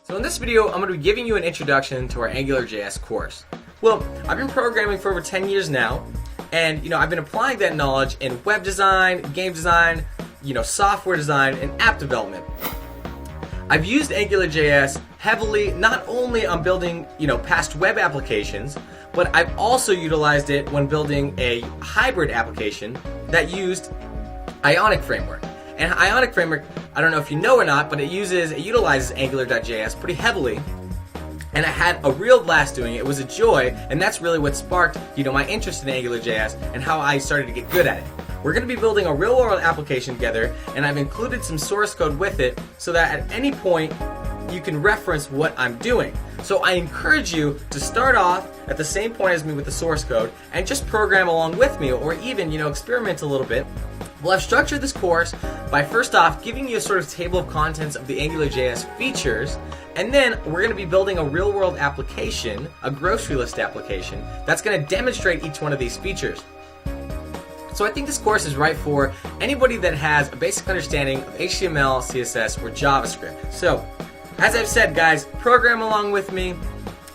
So in this video, I'm going to be giving you an introduction to our AngularJS course. Well, I've been programming for over 10 years now, and I've been applying that knowledge in web design, game design, software design, and app development. I've used AngularJS heavily, not only on building, past web applications, but I've also utilized it when building a hybrid application that used Ionic framework. And Ionic framework, I don't know if you know or not, but it utilizes Angular.js pretty heavily. And I had a real blast doing it. It was a joy, and that's really what sparked, my interest in AngularJS and how I started to get good at it. We're going to be building a real-world application together, and I've included some source code with it so that at any point you can reference what I'm doing. So I encourage you to start off at the same point as me with the source code and just program along with me, or even, experiment a little bit. Well, I've structured this course by first off giving you a sort of table of contents of the AngularJS features, and then we're going to be building a real-world application, a grocery list application, that's going to demonstrate each one of these features. So I think this course is right for anybody that has a basic understanding of HTML, CSS, or JavaScript. So, as I've said, guys, program along with me.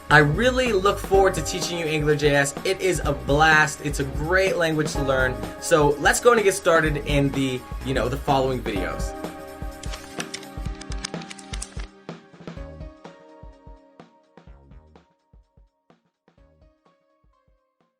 I really look forward to teaching you AngularJS. It is a blast. It's a great language to learn. So let's go and get started in the following videos.